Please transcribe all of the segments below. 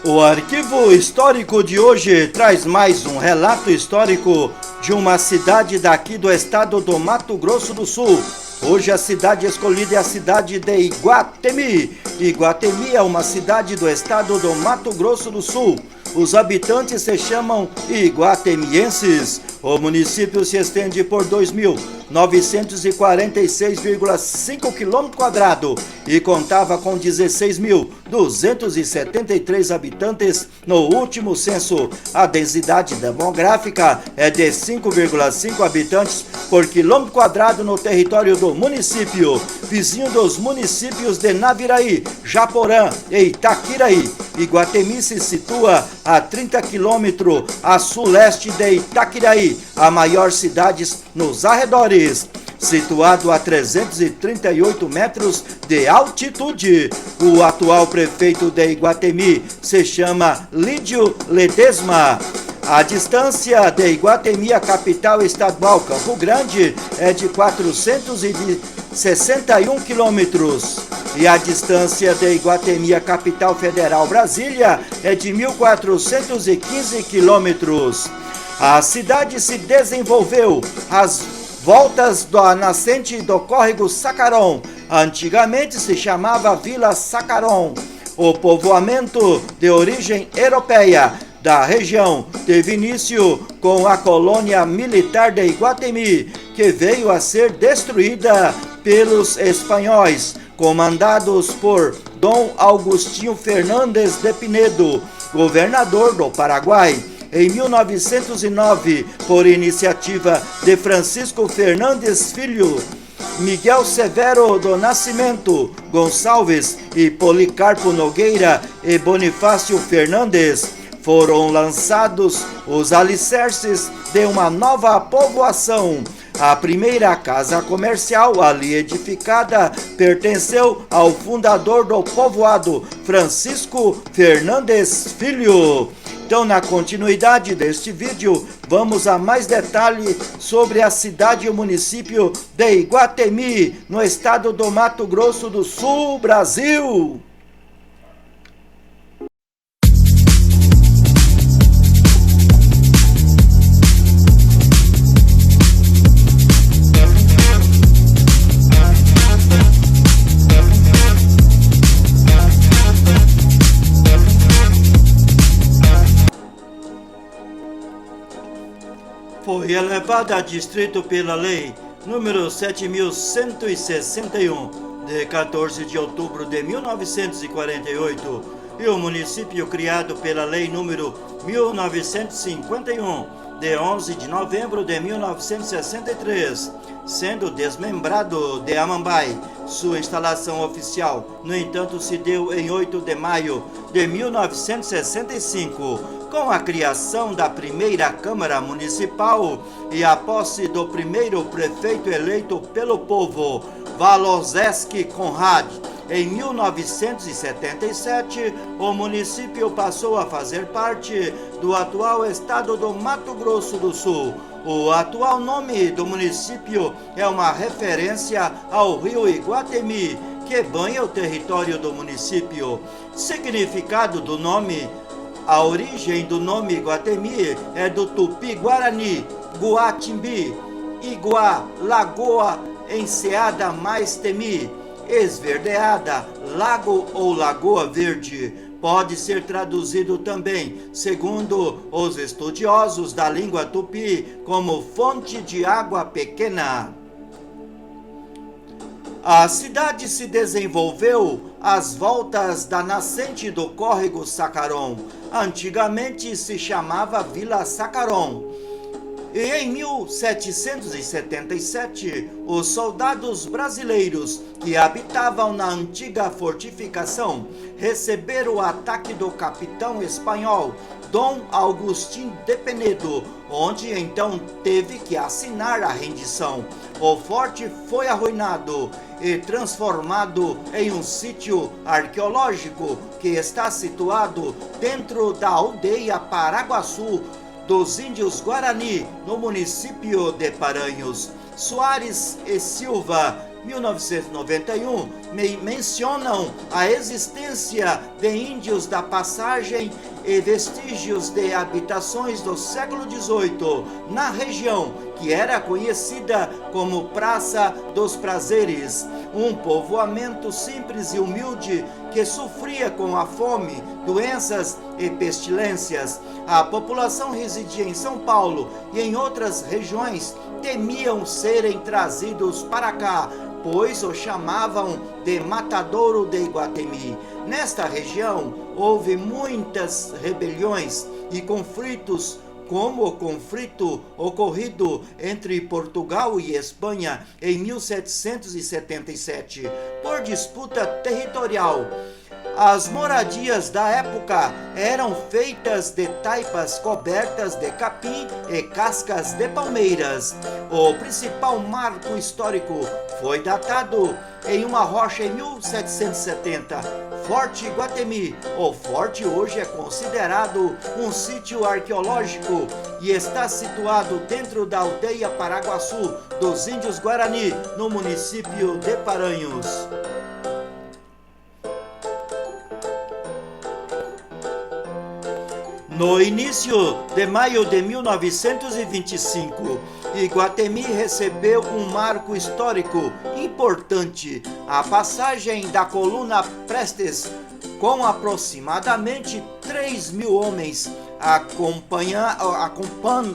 O arquivo histórico de hoje traz mais um relato histórico de uma cidade daqui do estado do Mato Grosso do Sul. Hoje a cidade escolhida é a cidade de Iguatemi. Iguatemi é uma cidade do estado do Mato Grosso do Sul. Os habitantes se chamam iguatemienses. O município se estende por 2.946,5 km² e contava com 16.273 habitantes no último censo. A densidade demográfica é de 5,5 habitantes por quilômetro² no território do município, vizinho dos municípios de Naviraí, Japorã e Itaquiraí. Iguatemi se situa a 30 quilômetros a sul-leste de Itaquiraí, a maior cidade nos arredores. Situado a 338 metros de altitude, o atual prefeito de Iguatemi se chama Lídio Ledesma. A distância de Iguatemi à capital estadual Campo Grande é de 461 quilômetros. E a distância de Iguatemi à capital federal Brasília é de 1.415 quilômetros. A cidade se desenvolveu às voltas da nascente do córrego Sacaron. Antigamente se chamava Vila Sacaron. O povoamento de origem europeia da região teve início com a colônia militar de Iguatemi, que veio a ser destruída pelos espanhóis, comandados por Dom Agostinho Fernandes de Pinedo, governador do Paraguai. Em 1909, por iniciativa de Francisco Fernandes Filho, Miguel Severo do Nascimento Gonçalves e Policarpo Nogueira e Bonifácio Fernandes, foram lançados os alicerces de uma nova povoação. A primeira casa comercial ali edificada pertenceu ao fundador do povoado, Francisco Fernandes Filho. Então, na continuidade deste vídeo, vamos a mais detalhes sobre a cidade e o município de Iguatemi, no estado do Mato Grosso do Sul, Brasil. Foi elevada a distrito pela Lei número 7.161, de 14 de outubro de 1948, e o município criado pela Lei número 1951, de 11 de novembro de 1963, sendo desmembrado de Amambai. Sua instalação oficial, no entanto, se deu em 8 de maio de 1965, com a criação da primeira Câmara Municipal e a posse do primeiro prefeito eleito pelo povo, Waloszewski Konrad. Em 1977, o município passou a fazer parte do atual estado do Mato Grosso do Sul. O atual nome do município é uma referência ao rio Iguatemi, que banha o território do município. Significado do nome: a origem do nome Iguatemi é do tupi-guarani, Guatimbi, Iguá, lagoa, enseada mais temi, esverdeada, lago ou lagoa verde. Pode ser traduzido também, segundo os estudiosos da língua tupi, como fonte de água pequena. A cidade se desenvolveu às voltas da nascente do córrego Sacaron. Antigamente se chamava Vila Sacaron. E em 1777, os soldados brasileiros que habitavam na antiga fortificação receberam o ataque do capitão espanhol Dom Agostinho de Pinedo, onde então teve que assinar a rendição. O forte foi arruinado e transformado em um sítio arqueológico que está situado dentro da aldeia Paraguaçu dos índios Guarani, no município de Paranhos. Soares e Silva 1991 mencionam a existência de índios da passagem e vestígios de habitações do século XVIII na região, que era conhecida como Praça dos Prazeres, um povoamento simples e humilde que sofria com a fome, doenças e pestilências. A população residia em São Paulo e em outras regiões temiam serem trazidos para cá, pois o chamavam de Matadouro de Iguatemi. Nesta região houve muitas rebeliões e conflitos, como o conflito ocorrido entre Portugal e Espanha em 1777, por disputa territorial. As moradias da época eram feitas de taipas cobertas de capim e cascas de palmeiras. O principal marco histórico foi datado em uma rocha em 1770, Forte Iguatemi. O forte hoje é considerado um sítio arqueológico e está situado dentro da aldeia Paraguaçu dos Índios Guarani, no município de Paranhos. No início de maio de 1925, Iguatemi recebeu um marco histórico importante, a passagem da coluna Prestes, com aproximadamente 3.000 homens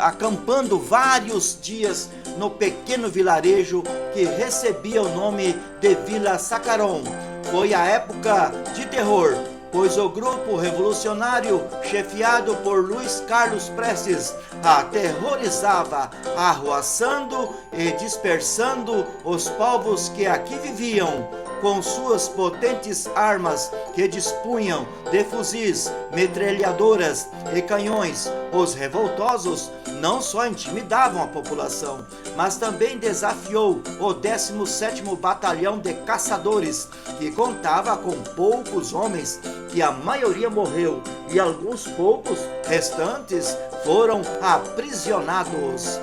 acampando vários dias no pequeno vilarejo que recebia o nome de Vila Sacaron. Foi a época de terror, pois o grupo revolucionário, chefiado por Luiz Carlos Prestes, aterrorizava, arruaçando e dispersando os povos que aqui viviam, com suas potentes armas que dispunham de fuzis, metralhadoras e canhões. Os revoltosos não só intimidavam a população, mas também desafiou o 17º Batalhão de Caçadores, que contava com poucos homens, que a maioria morreu e alguns poucos restantes foram aprisionados.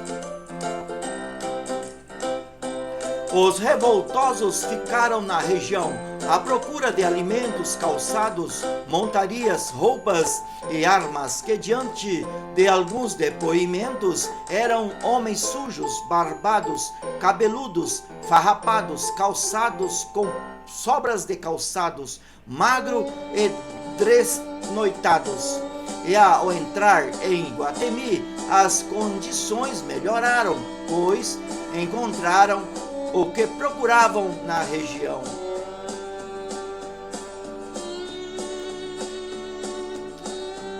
Os revoltosos ficaram na região à procura de alimentos, calçados, montarias, roupas e armas que, diante de alguns depoimentos, eram homens sujos, barbados, cabeludos, farrapados, calçados com sobras de calçados, magro e desnoitados. E ao entrar em Iguatemi, as condições melhoraram, pois encontraram o que procuravam na região.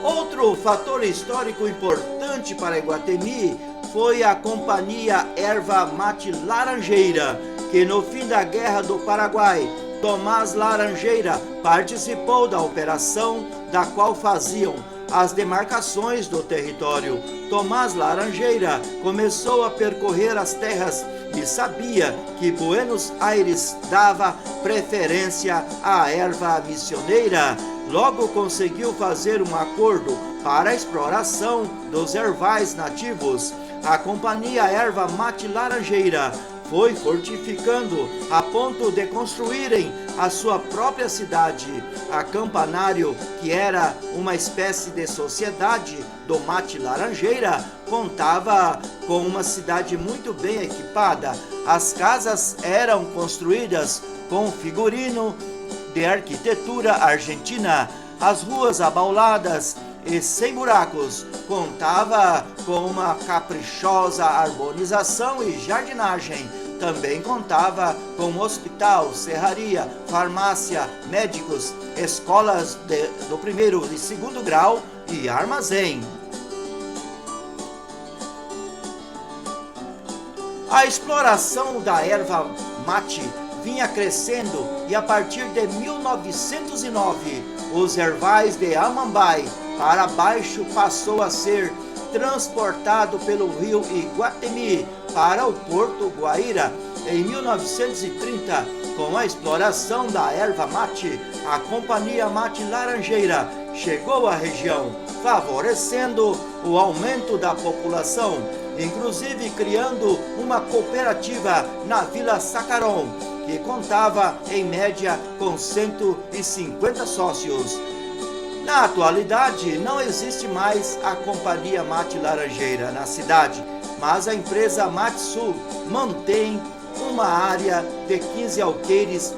Outro fator histórico importante para Iguatemi foi a Companhia Erva Mate Laranjeira, que no fim da Guerra do Paraguai, Tomás Laranjeira participou da operação, da qual faziam as demarcações do território. Tomás Laranjeira começou a percorrer as terras e sabia que Buenos Aires dava preferência à erva missioneira. Logo conseguiu fazer um acordo para a exploração dos ervais nativos. A Companhia Erva Mate Laranjeira foi fortificando a ponto de construírem a sua própria cidade. A Campanário, que era uma espécie de sociedade do mate laranjeira, contava com uma cidade muito bem equipada. As casas eram construídas com figurino de arquitetura argentina. As ruas abauladas e sem buracos, contava com uma caprichosa arborização e jardinagem. Também contava com hospital, serraria, farmácia, médicos, escolas do primeiro e segundo grau e armazém. A exploração da erva mate vinha crescendo e a partir de 1909, os ervais de Amambai para baixo passou a ser transportado pelo rio Iguatemi para o Porto Guaíra. Em 1930, com a exploração da erva mate, a Companhia Mate Laranjeira chegou à região, favorecendo o aumento da população, inclusive criando uma cooperativa na Vila Sacaron, que contava em média com 150 sócios. Na atualidade, não existe mais a Companhia Mate Laranjeira na cidade, mas a empresa Mate Sul mantém uma área de 15 alqueires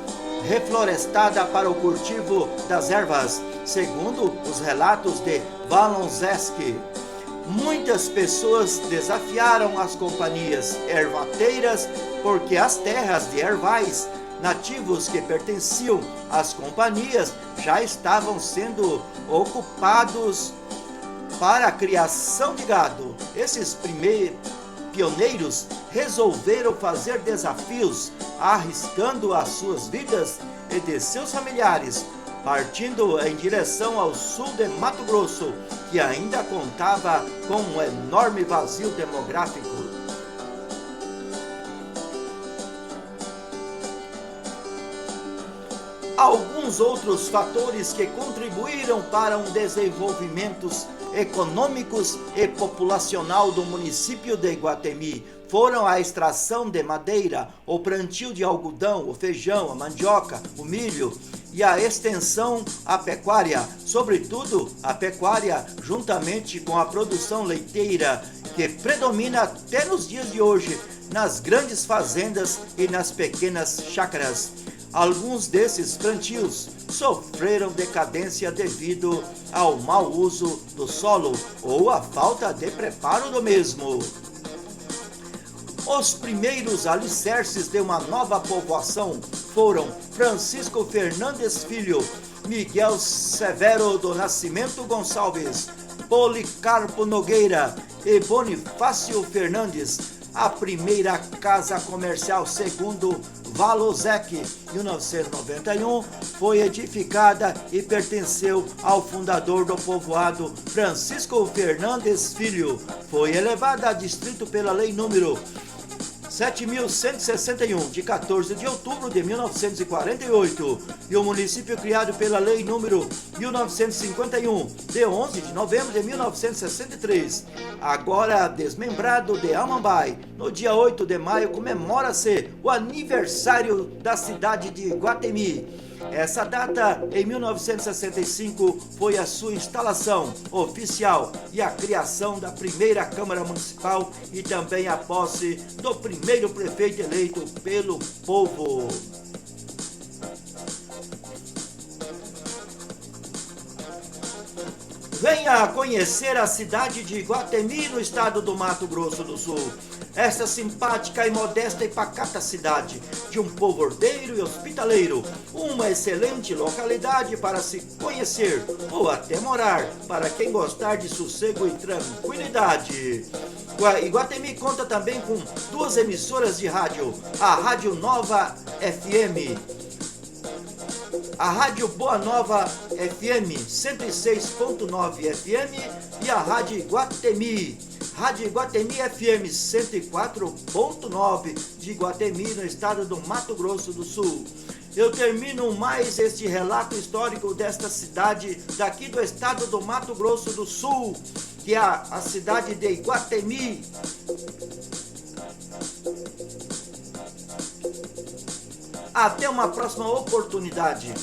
reflorestada para o cultivo das ervas, segundo os relatos de Valonzeski. Muitas pessoas desafiaram as companhias ervateiras porque as terras de ervais nativos que pertenciam às companhias já estavam sendo ocupados para a criação de gado. Esses pioneiros resolveram fazer desafios, arriscando as suas vidas e de seus familiares, partindo em direção ao sul de Mato Grosso, que ainda contava com um enorme vazio demográfico. Alguns outros fatores que contribuíram para um desenvolvimento econômicos e populacional do município de Iguatemi foram a extração de madeira, o plantio de algodão, o feijão, a mandioca, o milho e a extensão à pecuária, sobretudo a pecuária juntamente com a produção leiteira, que predomina até nos dias de hoje nas grandes fazendas e nas pequenas chácaras. Alguns desses plantios sofreram decadência devido ao mau uso do solo ou à falta de preparo do mesmo. Os primeiros alicerces de uma nova povoação foram Francisco Fernandes Filho, Miguel Severo do Nascimento Gonçalves, Policarpo Nogueira e Bonifácio Fernandes. A primeira casa comercial, segundo Valozek, 1991, foi edificada e pertenceu ao fundador do povoado, Francisco Fernandes Filho. Foi elevada a distrito pela lei número 7.161, de 14 de outubro de 1948, e o município criado pela lei número 1951, de 11 de novembro de 1963. Agora desmembrado de Amambai, no dia 8 de maio comemora-se o aniversário da cidade de Iguatemi. Essa data, em 1965, foi a sua instalação oficial e a criação da primeira Câmara Municipal e também a posse do primeiro prefeito eleito pelo povo. Venha conhecer a cidade de Iguatemi, no estado do Mato Grosso do Sul. Esta simpática e modesta e pacata cidade, de um povo ordeiro e hospitaleiro, uma excelente localidade para se conhecer ou até morar, para quem gostar de sossego e tranquilidade. Iguatemi conta também com duas emissoras de rádio, a Rádio Nova FM, a Rádio Boa Nova FM 106.9 FM e a Rádio Iguatemi. Rádio Iguatemi FM 104.9 de Iguatemi, no estado do Mato Grosso do Sul. Eu termino mais este relato histórico desta cidade, daqui do estado do Mato Grosso do Sul, que é a cidade de Iguatemi. Até uma próxima oportunidade.